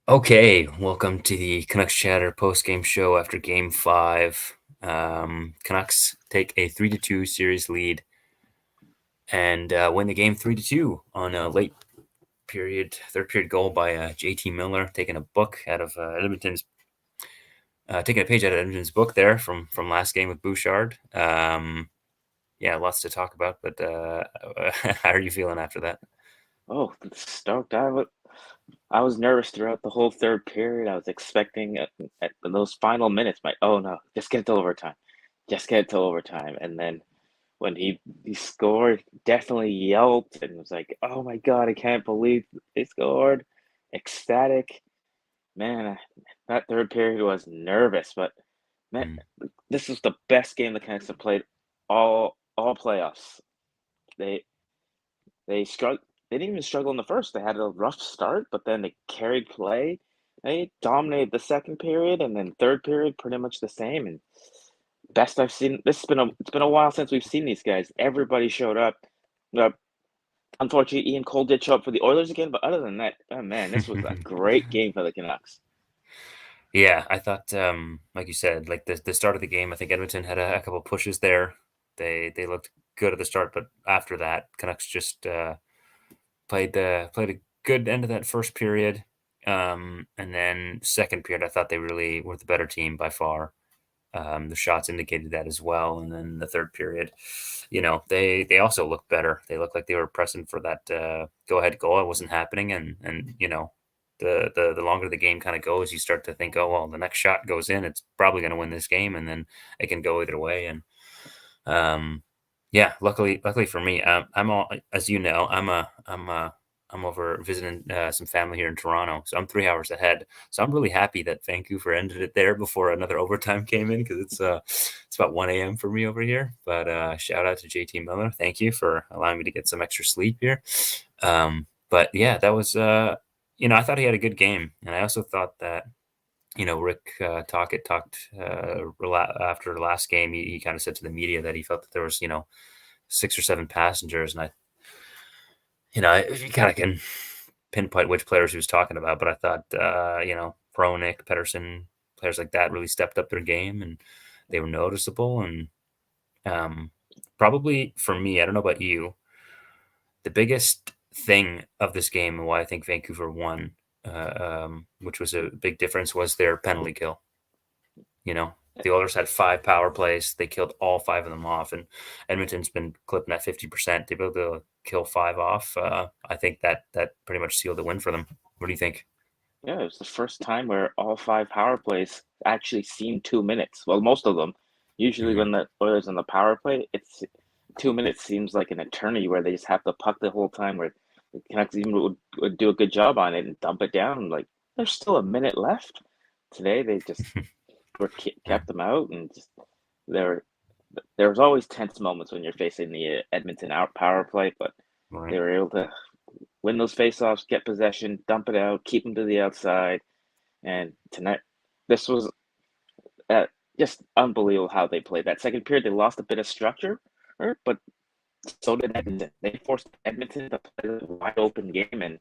Okay, welcome to the Canucks Chatter post-game show after Game 5. Canucks take a 3-2 series lead and win the game 3-2 on a late period, third period goal by JT Miller, taking a book out of taking a page out of Edmonton's book there from last game with Bouchard. Yeah, lots to talk about, but how are you feeling after that? Oh, stoked. I was nervous throughout the whole third period. I was expecting at those final minutes, oh no, just get it to overtime. Just get it to overtime. And then when he scored, definitely yelped and was like, "Oh my God, I can't believe they scored." Ecstatic. Man, that third period was nervous, but man, Mm. this was the best game the Canucks have played all playoffs. They They strugg they didn't even struggle in the first. They had a rough start, but then they carried play. They dominated the second period, and then third period pretty much the same. And best I've seen. It's been a while since we've seen these guys. Everybody showed up. Uh, Unfortunately, Ian Cole did show up for the Oilers again, but other than that, oh man, this was a great game for the Canucks. Yeah, I thought, like you said, like the start of the game, I think Edmonton had a couple pushes there. They looked good at the start, but after that, Canucks just played a good end of that first period, and then second period, I thought they really were the better team by far. The shots indicated that as well, and then the third period, they also looked better. They looked like they were pressing for that go ahead goal. It wasn't happening, and the longer the game kind of goes, you start to think, oh well, the next shot goes in, it's probably going to win this game, and then it can go either way. And yeah, luckily for me, I'm all as you know, I'm over visiting some family here in Toronto, so I'm 3 hours ahead. So I'm really happy that Vancouver ended it there before another overtime came in because it's about 1 a.m. for me over here. But shout out to JT Miller, thank you for allowing me to get some extra sleep here. But yeah, that was I thought he had a good game, and I also thought that Rick Tocchet talked after the last game. He kind of said to the media that he felt that there was, six or seven passengers, and you kind of can pinpoint which players he was talking about. But I thought, Pronik, Pedersen, players like that really stepped up their game, and they were noticeable. And probably for me, I don't know about you, the biggest thing of this game and why I think Vancouver won, which was a big difference, was their penalty kill. You know, the Oilers had 5 power plays. They killed all 5 of them off, and Edmonton's been clipping at 50%. They be able to kill 5 off. I think that pretty much sealed the win for them. What do you think? Yeah, it was the first time where all five power plays actually seemed 2 minutes. Well, most of them. Usually, Mhm. when the Oilers on the power play, it's 2 minutes seems like an eternity where they just have the puck the whole time. Where the Canucks even would do a good job on it and dump it down. Like there's still a minute left. Today, they just Yeah, kept them out, and just there there was always tense moments when you're facing the Edmonton out power play, but right. they were able to win those faceoffs, get possession, dump it out, keep them to the outside. And tonight, this was uh, just unbelievable how they played. That second period, they lost a bit of structure, but so did Edmonton. They forced Edmonton to play a wide open game, and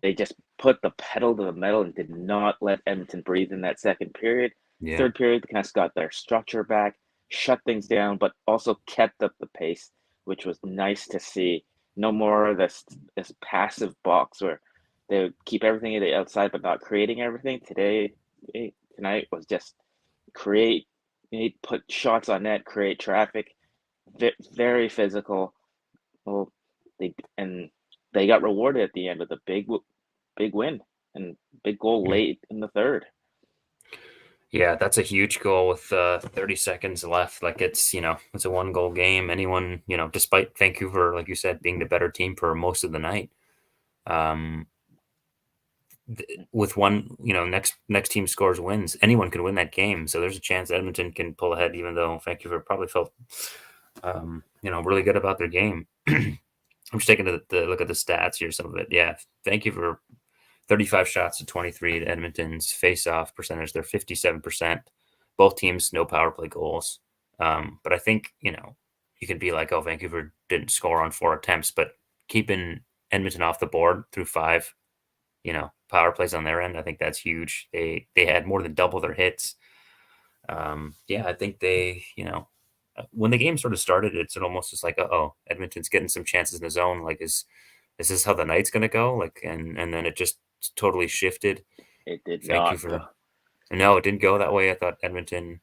they just put the pedal to the metal and did not let Edmonton breathe in that second period. Yeah, Third period, the Canucks got their structure back, shut things down, but also kept up the pace, which was nice to see. No more of this passive box where they would keep everything to the outside but not creating everything. Tonight was just create, put shots on net, create traffic, very physical. Well, and they got rewarded at the end with a big win and big goal yeah, late in the third. yeah. That's a huge goal with 30 seconds left. Like it's a 1 goal game. Anyone, despite Vancouver, like you said, being the better team for most of the night. Um, with one, next team scores wins, anyone can win that game. So there's a chance Edmonton can pull ahead, even though Vancouver probably felt, really good about their game. I'm just taking the look at the stats here, some of it. Yeah, Vancouver 35 shots to 23 at Edmonton's face-off percentage. They're 57%. Both teams no power play goals. But I think you can be like, oh, Vancouver didn't score on 4 attempts, but keeping Edmonton off the board through 5, power plays on their end. I think that's huge. They had more than double their hits. Yeah, I think when the game sort of started, it's almost just like, oh, Edmonton's getting some chances in the zone. Like, is this how the night's gonna go? Like, and then it just totally shifted. It did not Vancouver, though. no, it didn't go that way. I thought Edmonton,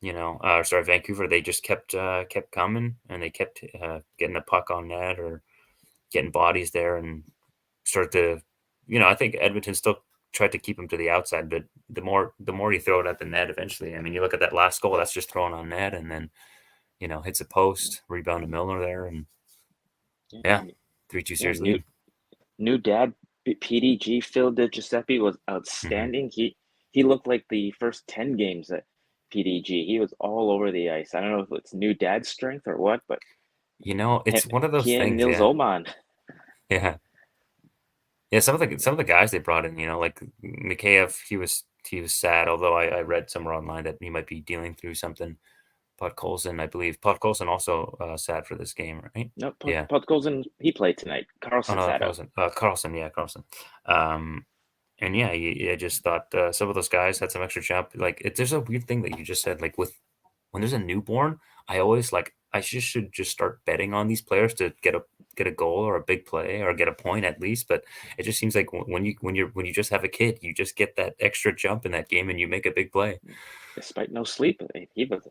sorry, Vancouver, they just kept coming and they kept getting a puck on net or getting bodies there and start to, I think Edmonton still tried to keep him to the outside, but the more you throw it at the net, eventually, I mean, you look at that last goal, that's just thrown on net, and then hits a post, rebound to Milner there, and Yeah, yeah, 3-2 yeah. series lead. New dad PDG Phil Di Giuseppe was Hmm. outstanding. He looked like the first 10 games at PDG. He was all over the ice. I don't know if it's new dad strength or what, but It's one of those he and things, Nils yeah, Oman. yeah, yeah. Some of the guys they brought in, like Mikheyev, he was sad. Although I read somewhere online that he might be dealing through something. Podkolzin, I believe. Podkolzin also sad for this game, right? No, Yeah. Podkolzin, he played tonight. Oh Carlson no, that sat out. wasn't Carlson. Yeah, Carlson. Um, and yeah, I just thought some of those guys had some extra jump. Like, there's a weird thing that you just said. Like, when there's a newborn, I always like I just should just start betting on these players to get a goal or a big play or get a point at least. But it just seems like when you just have a kid, you just get that extra jump in that game and you make a big play. Despite no sleep, he was.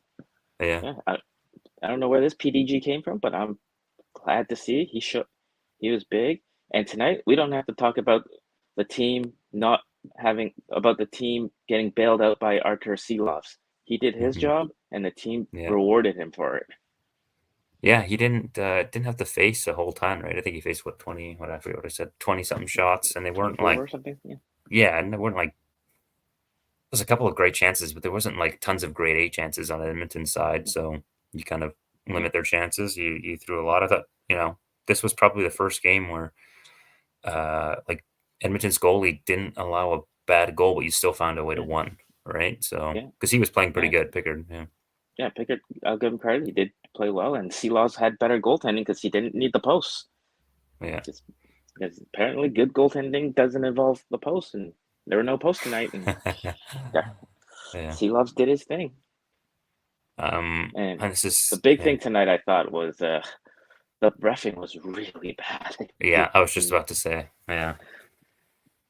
Yeah. Yeah, I don't know where this PDG came from, but I'm glad to see he was big. And tonight we don't have to talk about the team not about the team getting bailed out by Artur Silovs. He did his Hmm. job, and the team Yeah. rewarded him for it. Yeah, he didn't have to face a whole ton, right? I think he faced what 20, what I forget what I said, 20 something shots, and they weren't 24 like, or something. Yeah, yeah, and they weren't like, there's a couple of great chances, but there wasn't like tons of grade A chances on Edmonton's side, so you kind of yeah, limit their chances. You threw a lot of that, this was probably the first game where like Edmonton's goalie didn't allow a bad goal, but you still found a way to yeah, win, right? So yeah, because he was playing pretty yeah. good, Pickard, yeah, Yeah, Pickett, I'll give him credit. He did play well, and Silovs had better goaltending because he didn't need the posts. yeah, Just because apparently good goaltending doesn't involve the post, and there were no posts tonight, and yeah, yeah. Silovs did his thing. And And this the is big yeah. thing tonight, I thought, was the reffing was really bad. Yeah, I was just about to say. Yeah.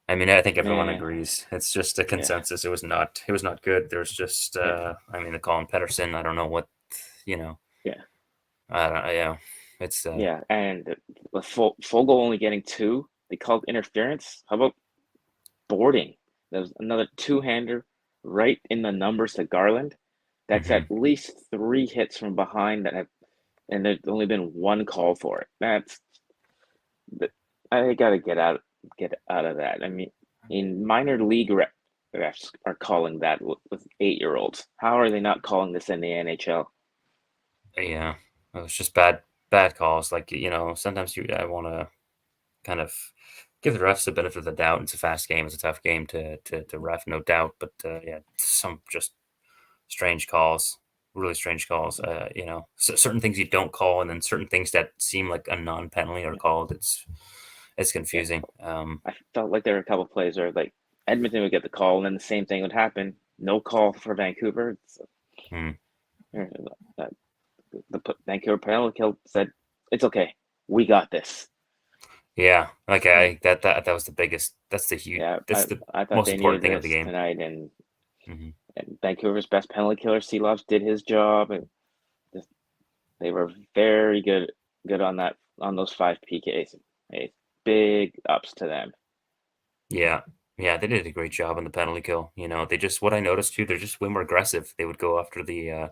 I mean, I think everyone Man, agrees. It's just a yeah, consensus. It was not good. There's just yeah, I mean, the Colin Pedersen, I don't know what, you know. yeah, I don't yeah. It's yeah. And with Fogel only getting two, they called interference. How about boarding? There was another two-hander right in the numbers to Garland. That's at mhm. least three hits from behind and there's only been one call for it. I gotta get out of that. I mean, in minor league refs are calling that with 8-year-olds. How are they not calling this in the NHL? Yeah. It was just bad calls. Like, sometimes I want to kind of give the refs the benefit of the doubt. It's a fast game. It's a tough game to ref, no doubt. But yeah, some just strange calls, really strange calls. Certain things you don't call, and then certain things that seem like a non-penalty are called. It's Yeah, confusing. I felt like there were a couple of plays where like Edmonton would get the call, and then the same thing would happen. No call for Vancouver. Hmm. Uh, the Vancouver penalty kill said, "It's okay, we got this." Yeah, like Yeah, that was the biggest. yeah. That's the I thought most they important needed thing of the this game. tonight, Hmm. and Vancouver's best penalty killer, Seelovs, did his job, and just, they were very good on those five PKs. Hey, big ups to them. Yeah, yeah, they did a great job on the penalty kill. They just what I noticed too. They're just way more aggressive. They would go after the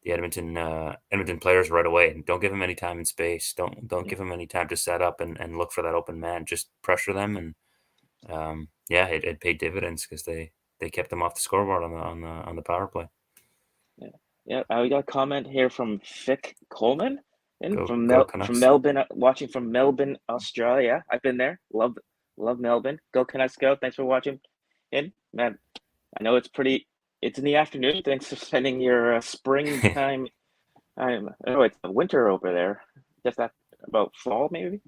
Edmonton players right away and don't give them any time and space. Don't give them any time to set up and look for that open man. Just pressure them and yeah, it paid dividends because they kept them off the scoreboard on the power play. Yeah, yeah. We got a comment here from Fick Coleman, and Go from go from Canucks. Melbourne, watching from Melbourne, Australia. I've been there. Love Melbourne. Go Canucks go. Thanks for watching. And man, I know it's in the afternoon. Thanks for spending your springtime. Oh, it's winter over there. Just about fall, maybe.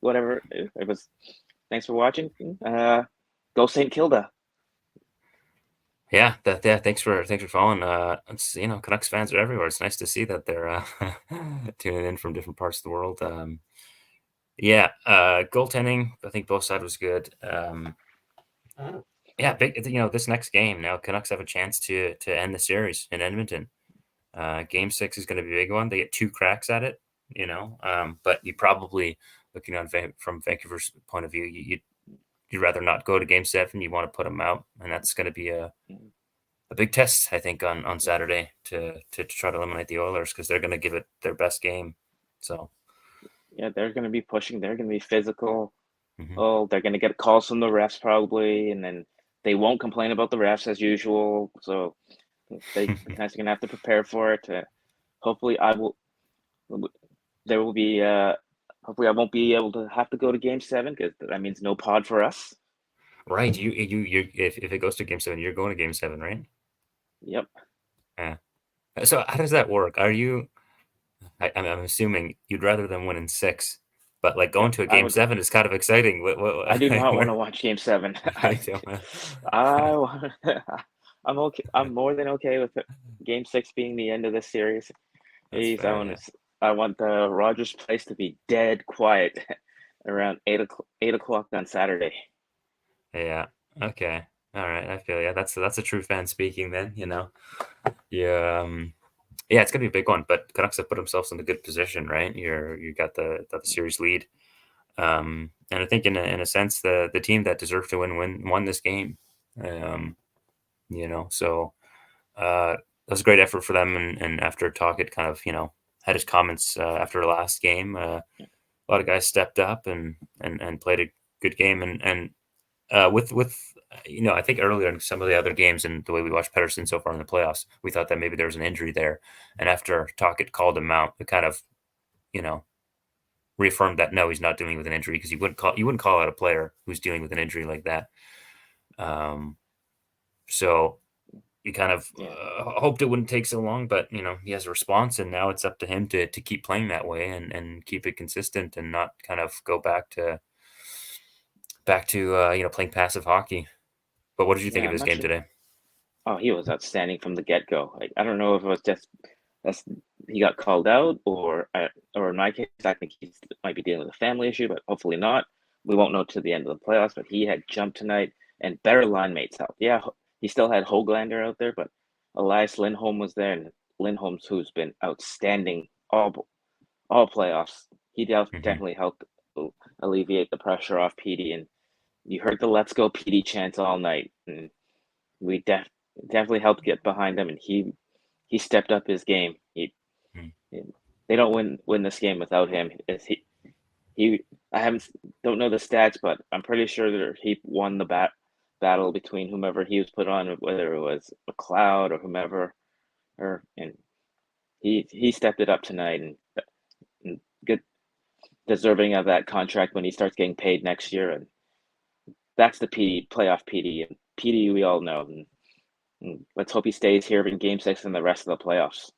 Whatever it was. Thanks for watching. Go St. Kilda. Yeah. Thanks for following. It's, Canucks fans are everywhere. It's nice to see that they're tuning in from different parts of the world. Yeah, goaltending. I think both sides was good. Yeah, big. This next game now, Canucks have a chance to end the series in Edmonton. Game 6 is going to be a big one. They get two cracks at it, but you probably looking from Vancouver's point of view, you'd rather not go to Game 7. You want to put them out, and that's going to be a big test, I think, on Saturday to try to eliminate the Oilers because they're going to give it their best game. So, Yeah, they're going to be pushing. They're going to be physical. mhm. Oh, they're going to get calls from the refs probably, and then they won't complain about the refs as usual. So the Canucks are going to have to prepare for it. Hopefully, I will. There will be. Hopefully, I won't be able to have to go to Game 7 because that means no pod for us. Right. If it goes to Game 7, you're going to Game 7, right? Yep. Yeah. So how does that work? I'm assuming you'd rather them win in 6, but like Yeah. going to a Game 7 is kind of exciting. I do not want to Where watch Game 7. I don't know. I want. I'm okay. I'm more than okay with Game 6 being the end of this series. That's Please, fair. Yeah. I want the Rogers place to be dead quiet around 8 o'clock on Saturday. Yeah. Okay. All right. I feel, yeah. That's a true fan speaking. Then yeah. Yeah, it's gonna be a big one. But Canucks have put themselves in a good position, right? You got the series lead. And I think in a sense, the team that deserved to won this game. Um, so that was a great effort for them. And after Talkett kind of had his comments after the last game, a lot of guys stepped up and played a good game. And with I think earlier in some of the other games and the way we watched Pedersen so far in the playoffs, we thought that maybe there was an injury there. And after Talkett called him out, it kind of you know reaffirmed that no, he's not dealing with an injury because you wouldn't call out a player who's dealing with an injury like that. Um, so you kind of Yeah, hoped it wouldn't take so long, but he has a response, and now it's up to him to keep playing that way and keep it consistent and not kind of go back to playing passive hockey. But what did you think yeah, of I'm his not game sure. today? Oh, he was outstanding from the get-go. Like, I don't know if it was just that's he got called out, or in my case, I think he might be dealing with a family issue, but hopefully not. We won't know to the end of the playoffs. But he had jumped tonight and better line mates help. Yeah, he still had Hoglander out there, but Elias Lindholm was there, and Lindholm's who's been outstanding all playoffs. He Hmm. definitely helped alleviate the pressure off PD, and you heard the "Let's go PD" chants all night, and we definitely helped get behind him, and he stepped up his game. They don't win this game without him. He I haven't don't know the stats, but I'm pretty sure that he won the battle between whomever he was put on, whether it was McLeod or whomever, and he stepped it up tonight and good deserving of that contract when he starts getting paid next year. And that's the PD playoff PD, and PD we all know. And let's hope he stays here in Game 6 and the rest of the playoffs.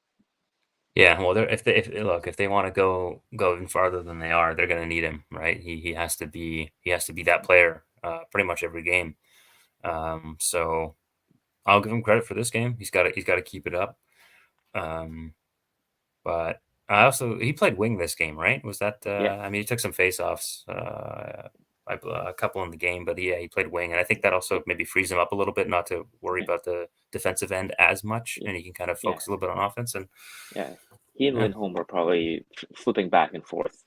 Yeah, well, if they want to go even farther than they are, they're going to need him, right? He has to be that player pretty much every game. So I'll give him credit for this game. He's got to keep it up. Um, but he played wing this game, right? Was that Yeah, I mean, he took some faceoffs, a couple in the game, but yeah, he played wing, and I think that yeah, also maybe frees him up a little bit, not to worry yeah, about the defensive end as much, yeah, and he can kind of yeah, focus a little bit on offense. And yeah. He and yeah, Lindholm were probably flipping back and forth.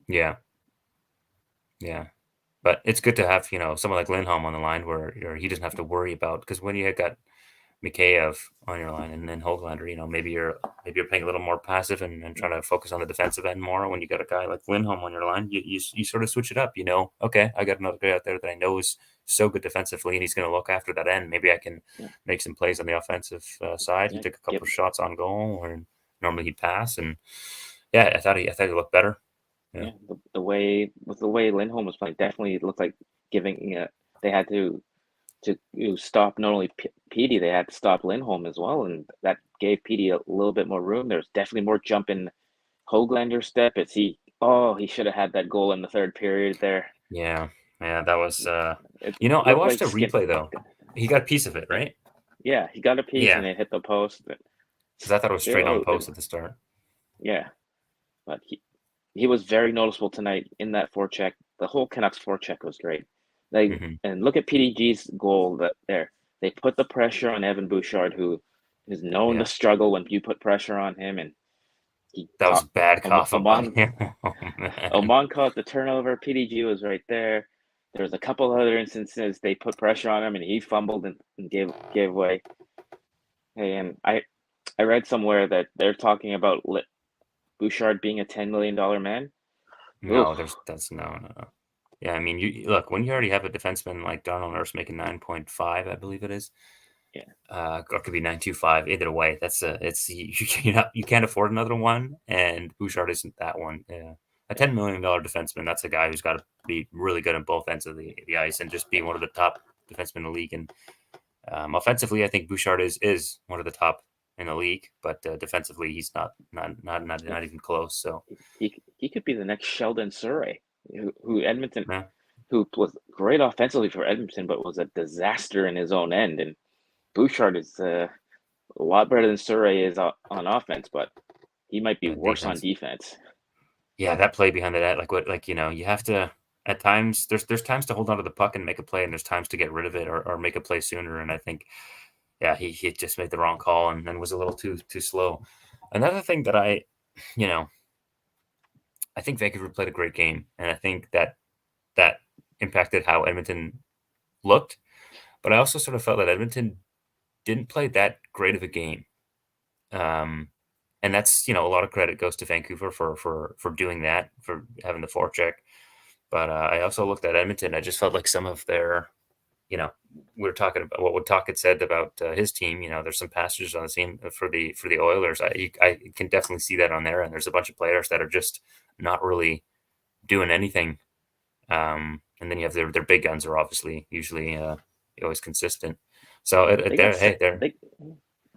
yeah, yeah. But it's good to have someone like Lindholm on the line where he doesn't have to worry about because when you got Mikheyev on your line and then Hoglander, maybe you're playing a little more passive and trying to focus on the defensive end more. When you got a guy like Lindholm on your line, you sort of switch it up. Okay, I got another guy out there that I know is so good defensively, and he's going to look after that end. Maybe I can Yeah, make some plays on the offensive side. He yeah, took a give couple of shots on goal, or normally he'd pass, and yeah, I thought he looked better. Yeah. yeah. The way Lindholm was playing definitely looked like giving. They had to stop not only Petey, they had to stop Lindholm as well, and that gave Petey a little bit more room. There's definitely more jump in Hoglander's step. He should have had that goal in the third period there. Yeah. Yeah, that was. It I looked watched like a skin. replay though. He got a piece of it, right? Yeah, he got a piece and Yeah, it hit the post, but because I thought it was straight on still, post at the start. yeah. But he was very noticeable tonight in that forecheck. The whole Canucks forecheck was great. Like, Hmm. and look at PDG's goal that there. They put the pressure on Evan Bouchard, who is known to Yeah, struggle when you put pressure on him, and he that was caught bad cough up by Amon. him. Oh man. Amon caught the turnover. PDG was right there. There was a couple other instances they put pressure on him, and he fumbled and gave away. Hey, and I read somewhere that they're talking about Bouchard being a $10 million man. Oof. No, that's no. Yeah, I mean, you look when you already have a defenseman like Darnell Nurse making 9.5, I believe it is. Yeah, Or it could be 9.25. Either way, that's you can't afford another one, and Bouchard isn't that one. Yeah. A yeah. $10 million defenseman, that's a guy who's got to be really good on both ends of the ice and just be one of the top defensemen in the league. And offensively, I think Bouchard is one of the top in the league, but defensively, he's Yeah. not even close. So, He could be the next Sheldon Surrey, who Edmonton, yeah, who was great offensively for Edmonton, but was a disaster in his own end. And Bouchard is a lot better than Surrey is on offense, but he might be worse on defense. defense. Yeah, that play behind the net, you have to at times there's times to hold on to the puck and make a play, and there's times to get rid of it or make a play sooner. And I think, yeah, he just made the wrong call and was a little too slow. Another thing that you know, I think Vancouver played a great game, and I think that impacted how Edmonton looked. But I also sort of felt that Edmonton didn't play that great of a game. Um, and that's a lot of credit goes to Vancouver for doing that, for having the forecheck. But I also looked at Edmonton. I just felt like some of their, you know, we were talking about what Talk had said about his team. There's some passages on the team for the Oilers. I can definitely see that on there. And there's a bunch of players that are just not really doing anything. And then you have their big guns are obviously usually always consistent. So They got they're sec- hey they're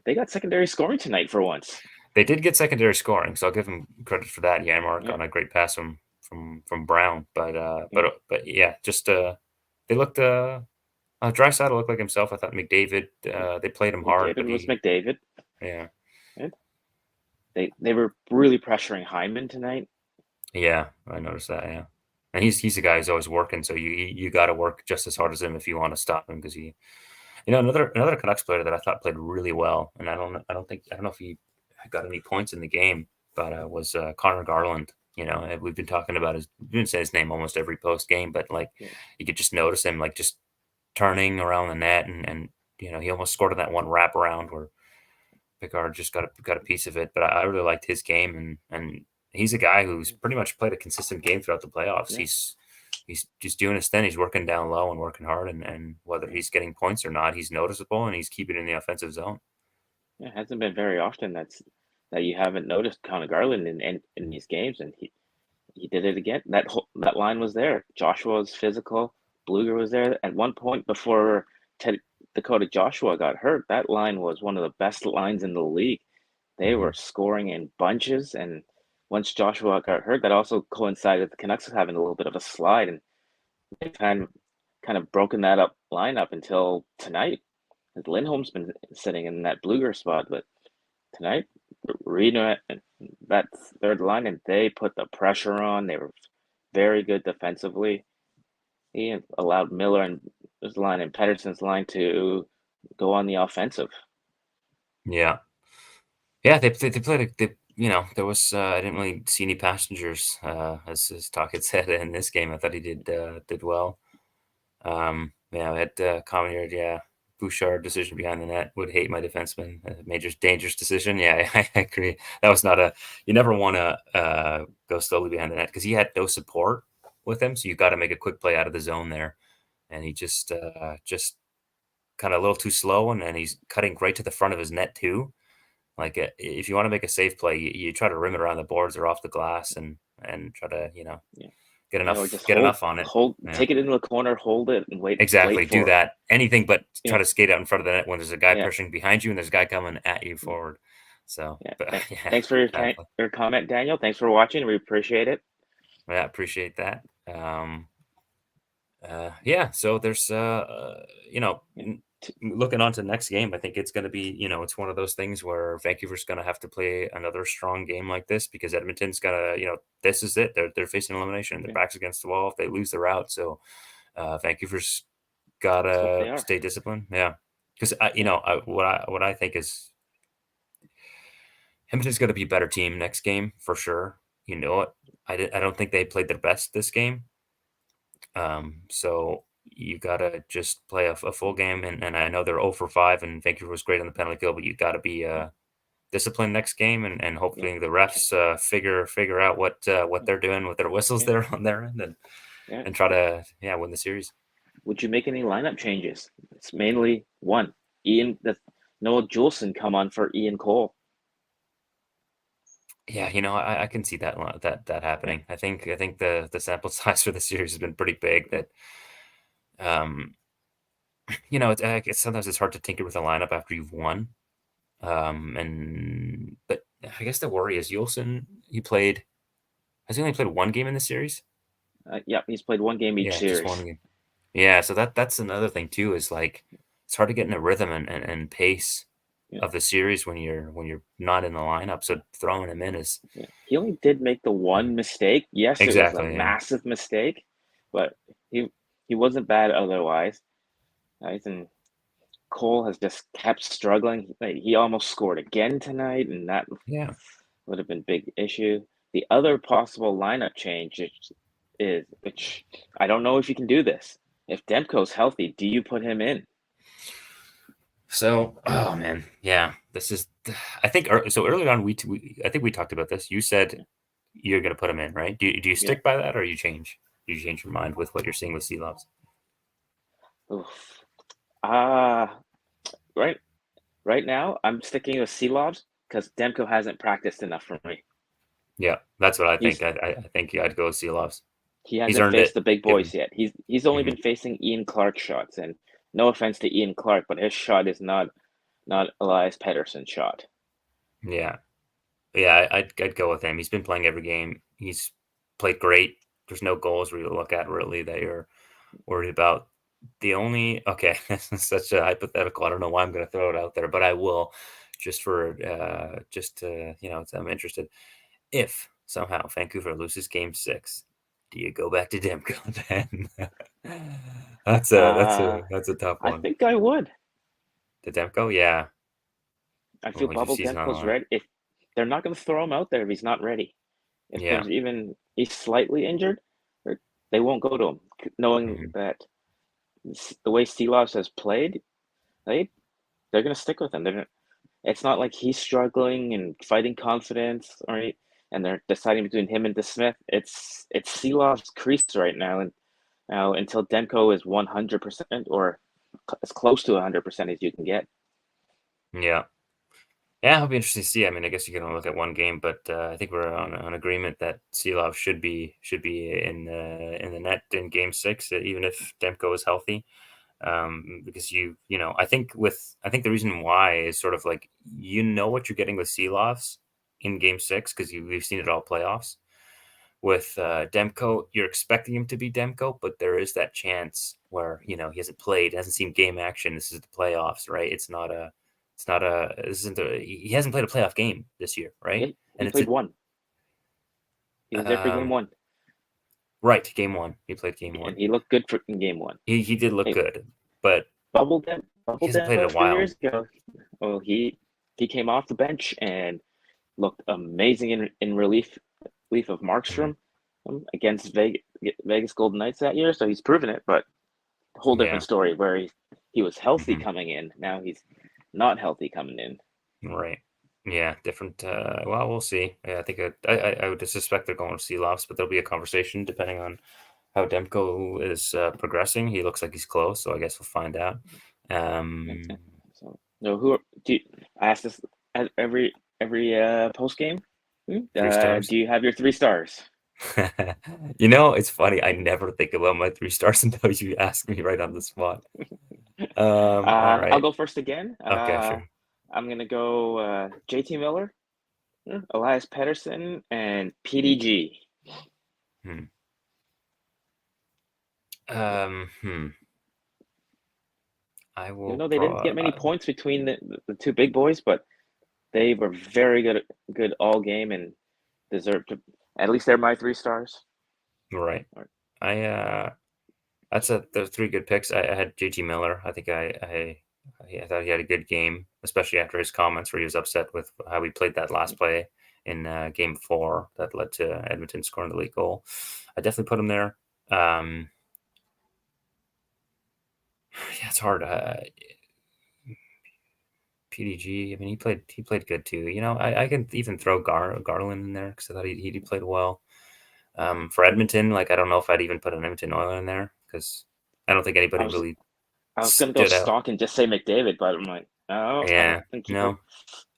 they got secondary scoring tonight for once. they did get secondary scoring, so I'll give them credit for that. Yeah, Mark Yeah, on a great pass from Brown, but yeah. yeah, just they looked Drysdale looked like himself. I thought McDavid they played him hard, but McDavid was McDavid. yeah Yeah. They were really pressuring Hyman tonight. yeah I noticed that, yeah, and he's a guy who's always working, so you got to work just as hard as him if you want to stop him because another Canucks player that I thought played really well, and I don't know if he got any points in the game, but was Connor Garland. And we've been talking about we've been saying his name almost every post game, but like Yeah, you could just notice him like just turning around the net, and he almost scored on that one wraparound where Picard just got a piece of it. But I really liked his game, and he's a guy who's pretty much played a consistent game throughout the playoffs. yeah, He's just doing his thing. He's working down low and working hard, and whether yeah. he's getting points or not, he's noticeable and he's keeping in the offensive zone. Yeah, it hasn't been very often that you haven't noticed Connor Garland in these games, and he did it again. That line was there. Joshua was physical. Bluger was there. At one point before Ted, Dakota Joshua got hurt, that line was one of the best lines in the league. They Hmm. were scoring in bunches, and once Joshua got hurt, that also coincided with the Canucks having a little bit of a slide, and they kind of broken that up lineup until tonight. Lindholm's been sitting in that Bluger spot, but tonight, Reno, that third line, and they put the pressure on. They were very good defensively. He allowed Miller and his line and Pedersen's line to go on the offensive. Yeah, yeah. They played. There was I didn't really see any passengers as Talk had said in this game. I thought he did well. Yeah, I had commented, yeah, Bouchard decision behind the net. Would hate my defenseman. Major dangerous decision. Yeah, I agree. That was not you never want to go slowly behind the net because he had no support with him. So you got to make a quick play out of the zone there. And he just kind of a little too slow. And he's cutting right to the front of his net too. Like if you want to make a safe play, you try to rim it around the boards or off the glass and try to, Yeah, get yeah, or enough, just get enough on it. Yeah. take it into the corner, hold it, and wait Exactly. Do for it. that. Anything but try Yeah, to skate out in front of the net when there's a guy yeah, pushing behind you and there's a guy coming at you yeah. forward. So, Yeah. but yeah, Thanks for badly. your comment, Daniel. Thanks for watching. We appreciate it. Yeah, appreciate that. Yeah, so there's Yeah. looking on to the next game, I think it's going to be, it's one of those things where Vancouver's going to have to play another strong game like this because Edmonton's got to, this is it. They're facing elimination. Their Yeah. backs against the wall if they lose, they're out. So Vancouver's got Let's hope they to are. stay disciplined. Yeah, because Yeah. what I think is Edmonton's going to be a better team next game for sure. You know it. I don't think they played their best this game. So you gotta just play a full game, and I know they're 0 for 5, and Vancouver was great on the penalty kill, but you got to be Yeah. disciplined next game, and Yeah. hopefully the refs figure out what they're doing with their whistles Yeah. there on their end, Yeah. and try to win the series. Would you make any lineup changes? It's mainly one. Noah Juleson come on for Ian Cole. Yeah, I can see that Yeah. happening. I think the sample size for the series has been pretty big. Yeah. That um sometimes it's hard to tinker with a lineup after you've won. But I guess the worry is Yulson. Has he only played one game in the series? Yeah. He's played one game each Yeah, just series. one game. Yeah, so that's another thing too. Is like it's hard to get in a rhythm and pace Yeah. of the series when you're not in the lineup. So throwing him in is Yeah. He only did make the one mistake. Yes, it was a exactly, yeah, massive mistake, but he he wasn't bad otherwise. And Cole has just kept struggling. Like, he almost scored again tonight, and that yeah. would have been a big issue. The other possible lineup change is which I don't know if you can do this. If Demko's healthy, do you put him in? So, oh man, yeah. This is, I think. So earlier on, I think we talked about this. You said Yeah. you're going to put him in, right? Do you Yeah. stick by that, or you change? Do you change your mind with what you're seeing with Sealobs? Oof. Uh right right now I'm sticking with Sealobs because Demko hasn't practiced enough for me. Yeah, that's what I think. He's I think I'd go with Sealobs. he He's hasn't earned faced it. the big Give him. boys yet. He's only Mhm. been facing Ian Clark shots, and no offense to Ian Clark, but his shot is not Elias Pettersson's shot. Yeah, yeah. I'd go with him. He's been playing every game. He's played great. There's no goals where you look at really that you're worried about. The only okay, this is such a hypothetical. I don't know why I'm going to throw it out there, but I will, just to I'm interested. If somehow Vancouver loses Game 6, do you go back to Demko then? That's a tough I one. think I would. To Demko, yeah. I feel Well, with your Bubble season on the Demko's line. ready. If they're not going to throw him out there if he's not ready. If Yeah. there's even he's slightly injured, they won't go to him, knowing Mhm. that the way Steelos has played, they're going to stick with him. It's not like he's struggling and fighting confidence, right? And they're deciding between him and DeSmith. It's Seelov's crease right now, and now until Demko is 100% or as close to 100% as you can get. Yeah. Yeah, it'll be interesting to see. I mean, I guess you can only look at one game, but I think we're on agreement that Sealov should be in the net in Game 6, even if Demko is healthy. Because I think the reason why is sort of like what you're getting with Seelovs in Game 6 because we've seen it all playoffs. With Demko, you're expecting him to be Demko, but there is that chance where he hasn't played, hasn't seen game action. This is the playoffs, right? This isn't he hasn't played a playoff game this year, right? He And it's played a one. He was there for game one, right game one. He played game and one. he looked good in game one. He did look Hey, good, but he Bubble hasn't played in Demko a 3 years while. ago. Well, he came off the bench and looked amazing in relief of Mhm. Markstrom against Vegas Golden Knights that year. So he's proven it, but a whole different Yeah. story where he was healthy Hmm. coming in. Now he's not healthy coming in. Right. Yeah, different. Well, we'll see. Yeah, I think I would suspect they're going to see loss, but there'll be a conversation depending on how Demko is progressing. He looks like he's close, so I guess we'll find out. Um, So no, I ask this at every post game. 3 stars. Do you have your 3 stars? It's funny. I never think about my 3 stars until you ask me right on the spot. All I'll right. go first again. Okay, sure. I'm gonna go JT Miller, Elias Pettersson, and PDG. Hmm. Hmm. I Even will though they didn't pro. get many points between the two big boys, but they were very good all game and deserved to. At least they're my 3 stars. Right. I That's a those three good picks. I had JT Miller. I think I thought he had a good game, especially after his comments where he was upset with how we played that last play in game 4 that led to Edmonton scoring the late goal. I definitely put him there. Um, yeah, it's hard. PDG. I mean, he played good too. I can even throw Garland in there because I thought he played well. For Edmonton, like I don't know if I'd even put an Edmonton Oiler in there because I don't think I anybody was really I was gonna go stood out. stock and just say McDavid, but I'm like, no, I Yeah, think no,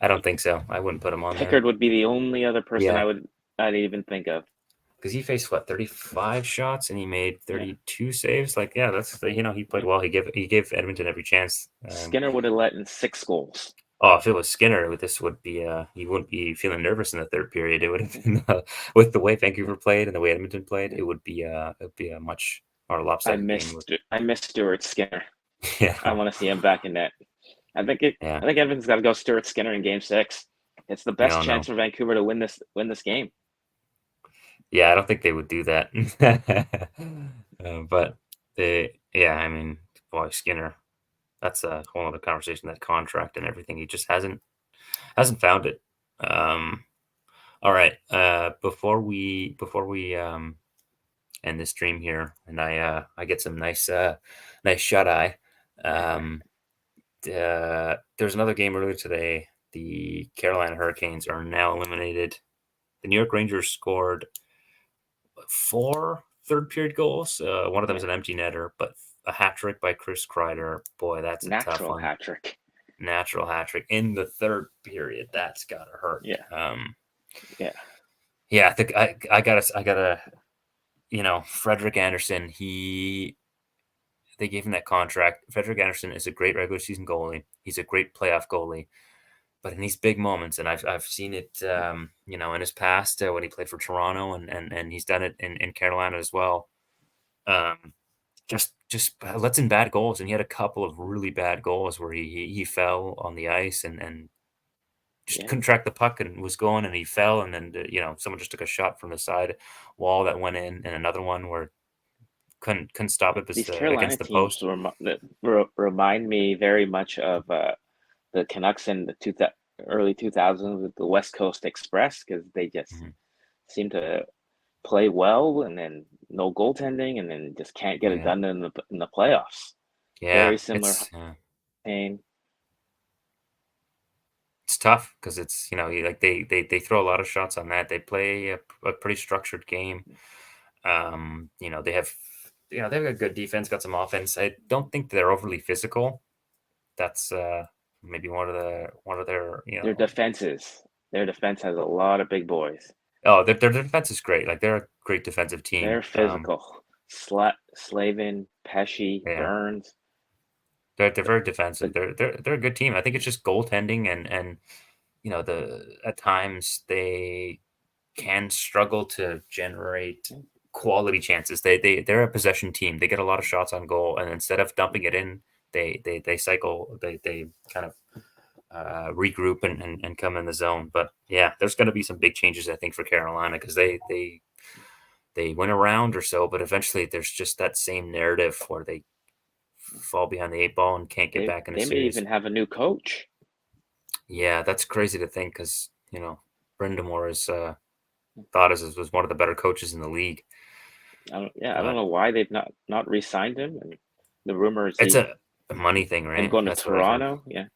I don't think so. I wouldn't put him on there. Pickard would be the only other person Yeah, I'd even think of. because he faced what 35 shots and he made Yeah, 32 saves. Like, yeah, he played yeah. well. He gave Edmonton every chance. Skinner would have let in 6 goals. Oh, if it was Skinner, this would be he wouldn't be feeling nervous in the third period. It would have been with the way Vancouver played and the way Edmonton played, it would be a much more lopsided game. I missed Stuart Skinner. I Yeah, want to see him back in net. yeah, I think Edmonton's got to go Stuart Skinner in Game 6. It's the best no, chance no, for Vancouver to win this game. yeah. I don't think they would do that. But yeah, I mean, boy, Skinner. That's a whole other conversation. That contract and everything, he just hasn't found it. Um, all right. Before we end this stream here, and I get some nice shut eye. Um, there's another game earlier today. The Carolina Hurricanes are now eliminated. The New York Rangers scored 4 third period goals. One of them is Yeah, an empty netter, but a hat trick by Chris Kreider. Boy, that's a tough natural one. hat trick. Natural hat trick in the third period. That's gotta hurt. Yeah, yeah. Yeah, I think I gotta. Frederick Anderson. They gave him that contract. Frederick Anderson is a great regular season goalie. He's a great playoff goalie. But in these big moments, and I've seen it, in his past when he played for Toronto, and he's done it in Carolina as well. Um, just lets in bad goals, and he had a couple of really bad goals where he fell on the ice and just Yeah, couldn't track the puck and was going, and he fell, and then someone just took a shot from the side wall that went in, and another one where couldn't stop it these against Carolina the teams post. remind me very much of the Canucks in the early 2000s with the West Coast Express because they just Mhm. seem to play well and then no goaltending and then just can't get it Yeah, done in the playoffs. yeah, Very similar pain. it's tough because it's they throw a lot of shots on that. They play a pretty structured game. They have they've got good defense, got some offense. I don't think they're overly physical. That's maybe one of their Their defenses. Their defense has a lot of big boys. oh their defense is great. Like they're a great defensive team. They're physical. Slavin, Pesci, Yeah, Burns. they're very The, defensive. They're a good team. I think it's just goaltending and the at times they can struggle to generate quality chances. They're a possession team. They get a lot of shots on goal, and instead of dumping it in, they cycle. They kind of regroup and come in the zone. But yeah, there's going to be some big changes I think for Carolina because they win a round or so, but eventually there's just that same narrative where they fall behind the 8 ball and can't get back in a they may series. even have a new coach. Yeah, that's crazy to think because Brindamore is thought as was one of the better coaches in the league. I don't But know why they've not re-signed him. And the rumor is it's a money thing, him right? going to That's what I've heard. Toronto. Yeah,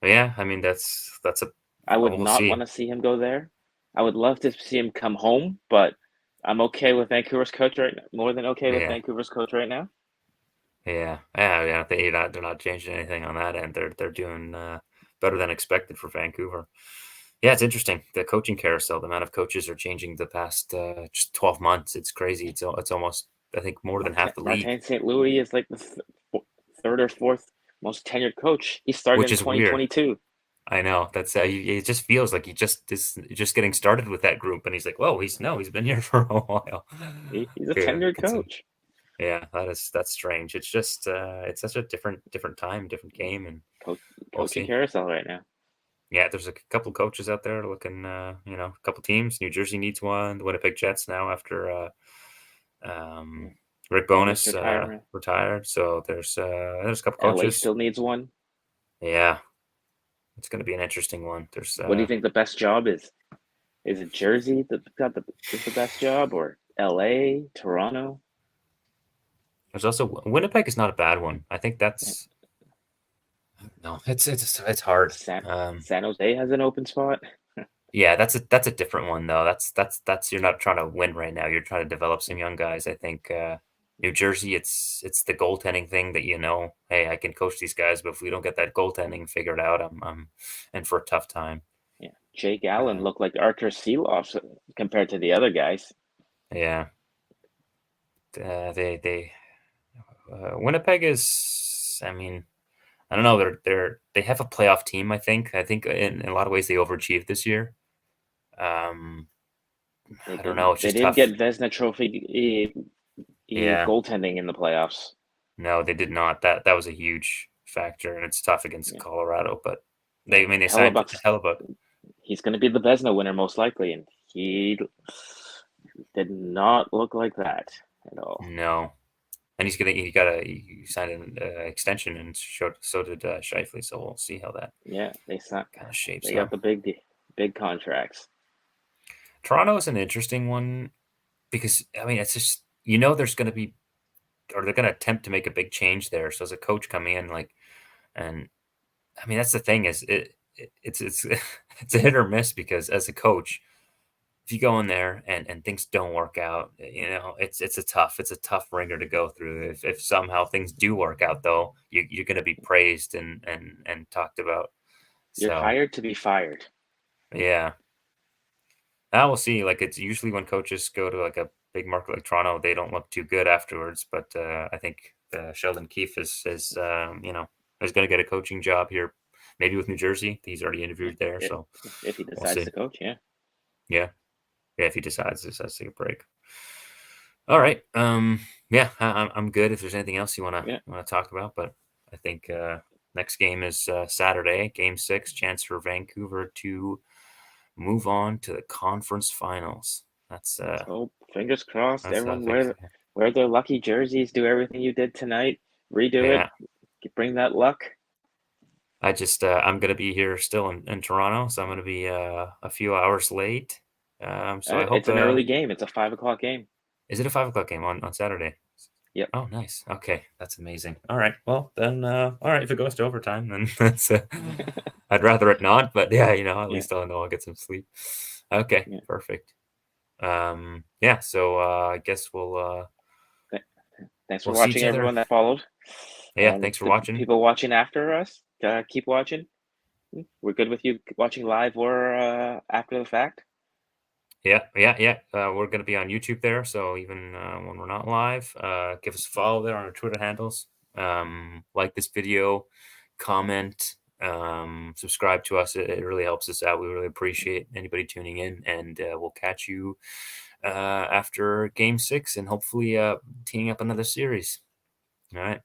Yeah, I mean that's a I would we'll not see. want to see him go there. I would love to see him come home, but I'm okay with Vancouver's coach right now. More than okay with Yeah, Vancouver's coach right now. yeah. They're not changing anything on that end. They're doing better than expected for Vancouver. Yeah, it's interesting the coaching carousel. The amount of coaches are changing the past just 12 months. It's crazy. It's almost I think more than half the league, Martin St. Louis is like the third or fourth most tenured coach. He started which in is weird. 2022. I know that's it just feels like he just is just getting started with that group, and he's like, whoa, he's been here for a while. He's a Yeah, tenured consider coach. Yeah, that's strange. It's just it's such a different time, different game, and Co- we'll Coaching see. carousel right now. Yeah, there's a couple coaches out there looking, a couple teams. New Jersey needs one. The Winnipeg Jets now after Yeah. um, Rick Bonus Bowness retirement. retired. So there's a couple LA coaches. still needs one. Yeah, it's going to be an interesting one. What do you think the best job is? Is it Jersey that got is the best job, or LA, Toronto? there's also Winnipeg is not a bad one. I think Yeah. that's no, it's hard. San Um, San Jose has an open spot. Yeah, that's a different one though. That's you're not trying to win right now. You're trying to develop some young guys. I think New Jersey, it's the goaltending thing that hey, I can coach these guys, but if we don't get that goaltending figured out, I'm in for a tough time. Yeah, Jake Allen Uh, looked like Arthur Seeloff compared to the other guys. yeah, they Winnipeg is. I mean, I don't know. They have a playoff team. I think in a lot of ways they overachieved this year. Um, They I don't know. didn't. It's They just didn't tough. get Vezina Trophy Yeah. goaltending in the playoffs. No, they did not. That was a huge factor, and it's tough against Yeah, Colorado. But yeah. I mean, they signed Hellebuck's Hellebuck. he's going to be the Vezina winner most likely, and he did not look like that at all. No, and he signed an extension, and so did Scheifele. So we'll see how that Yeah, kind of shapes they got up. the big contracts. Toronto is an interesting one because I mean, it's just there's going to be or they're going to attempt to make a big change there. So as a coach coming in, and I mean, that's the thing is it's it's a hit or miss because as a coach if you go in there and things don't work out, it's a tough ringer to go through. If somehow things do work out, though, you're going to be praised and talked about. You're So hired to be fired. yeah, now we'll see. Like it's usually when coaches go to like a big market like Toronto, they don't look too good afterwards. But I think Sheldon Keefe is going to get a coaching job here, maybe with New Jersey. He's already Yeah, interviewed there, if so he we'll decides see. to coach, yeah, Yeah, yeah, if he decides to take a break. All right. Yeah, I'm good. If there's anything else you yeah. wanna talk about, but I think next game is Saturday, Game 6, chance for Vancouver to move on to the conference finals. That's Let's hope. Fingers crossed. that's Everyone big. wear their lucky jerseys. Do everything you did tonight. Redo it. Yeah, Bring that luck. I'm gonna be here still in Toronto, so I'm gonna be a few hours late. So I hope It's an early game. It's a 5 o'clock game. is it a 5 o'clock game on Saturday? Yep. Oh, nice. Okay, that's amazing. All right. Well, then, all right. If it goes to overtime, then I'd rather it not. But yeah, at Yeah. least I'll know I'll get some sleep. Okay, Yeah. perfect. Yeah. So I guess Thanks for we'll see each watching, other. everyone that followed, Yeah. and Thanks for the watching. people watching after us. Keep watching. We're good with you watching live or after the fact. Yeah, yeah, yeah. We're gonna be on YouTube there, so even when we're not live, give us a follow there on our Twitter handles. Like this video, comment, subscribe to us. It really helps us out. We really appreciate anybody tuning in, and we'll catch you after Game 6, and hopefully teeing up another series. All right.